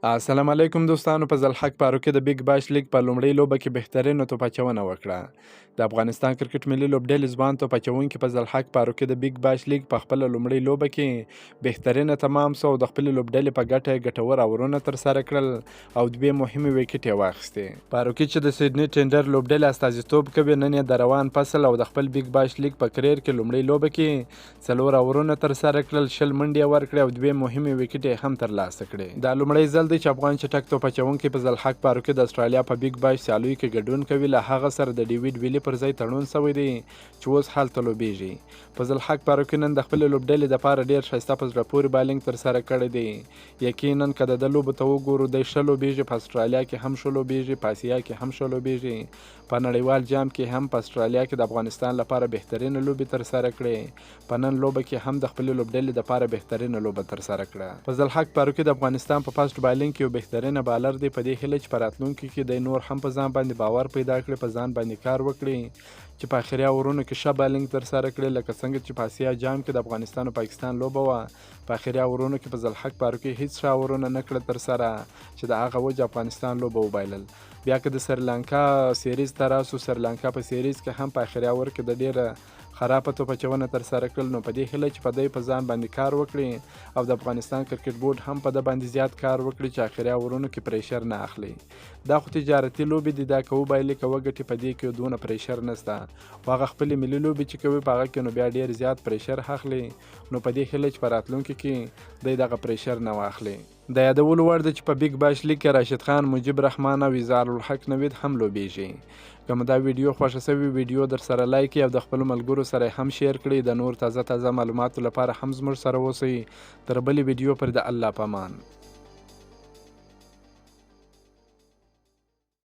السلام علیکم دوستانو. په زلحق پارو کې د بیګ باش لیګ په لومړۍ لوبه کې بهترینه توپ اچونه وکړه. د افغانستان کرکټ ملي لوبډلې ځوان توپ اچوونکي په زلحق پارو کې د بیګ باش لیګ په خپله لومړۍ لوبه کې بهترینه تمام سو او د خپلې لوبډلې په ګټه یې ګټور اورونه ترسره کړل او دوې مهمې ویکټ یې واخیستې. پارو کې چې د سیدني ټینډر لوبډلې استازیتوب کوي، نن یې د روان فصل او د خپل بیګ باش لیګ په کریر کې لومړۍ لوبه کې 4 اورونه ترسره کړل، 20 منډې یې ورکړې او دوې مهمې ویکټ یې هم ترلاسه کړې. دا لومړی ځل دی چې افغان چټک توپ اچوونکي په زلحق پارو کې د استرالیا په بیګ باش سیالیو کې ګډون کوي. له هغه سره د ډیویډ ویلي پر ځای تړون شوی دی چې اوس هلته لوبیږي. په زلحق پارو کې نن د خپلې لوبډلې دپاره ډېر ښایسته په زړه پورې بالنګ ترسره کړی دی. یقینا که د ده لوبو ته وګورو، دی ښه لوبیږي، په استرالیا کې هم ښه لوبیږي، په اسیا کې هم ښه لوبیږي، په نړیوال جام کې هم په استرالیا کې د افغانستان لپاره بهترینه لوبې ترسره کړې. په نن لوبه کې هم د خپلې لوبډلې دپاره بهترینه لوبه ترسره کړه. په زلحق پارو کې د افغانستان په فاسټ بالنګ کې یو بهترینه بالر دی. په دې هیله چې په راتلونکي کې دی نور هم په ځان باندې باور پیدا کړي، په ځان باندې کار وکړي چې په اخري اورونو کې ښه بالنګ ترسره کړي، لکه څنګه چې په اسیا جام کې د افغانستان او پاکستان لوبه وه. په اخري اورونو کې په زلحق پارو کې هیڅ ښه اورونه نه کړل ترسره چې د هغه وجه افغانستان لوبه وبایلل. بیا که د سریلانکا سیریز ته راسو، سریلانکا په سیریز کې هم په اخري اور کې د ډېره خرابه توپ اچونه ترسره کړل. نو په دې هیله چې په دی په ځان باندې کار وکړي او د افغانستان کرکټ بورډ هم په ده باندې زیات کار وکړي چې اخري اورونو کې پریشر نه اخلي. دا خو تجارتي لوبې دي، دا که وبایلي که وګټي په دې کې دونه پریشر نشته. خو هغه خپلې ملي لوبې چې کوي په هغه کې نو بیا ډېر زیات پریشر اخلي. نو په دې هیله چې په راتلونکي کې دی دغه پریشر نه واخلي. د یادولو وړ ده چې په بیګ باش لیګ کې راشد خان، مجیب رحمان او اظهار الحق نوید هم لوبیږي. که مو دا ویډیو خوښه شوې، ویډیو در سره لایک او د خپلو ملګرو سره هم شیر کړئ. د نور تازه معلوماتو لپاره هم زموږ سره اوسئ. تر بلې ویډیو پر د الله په امان.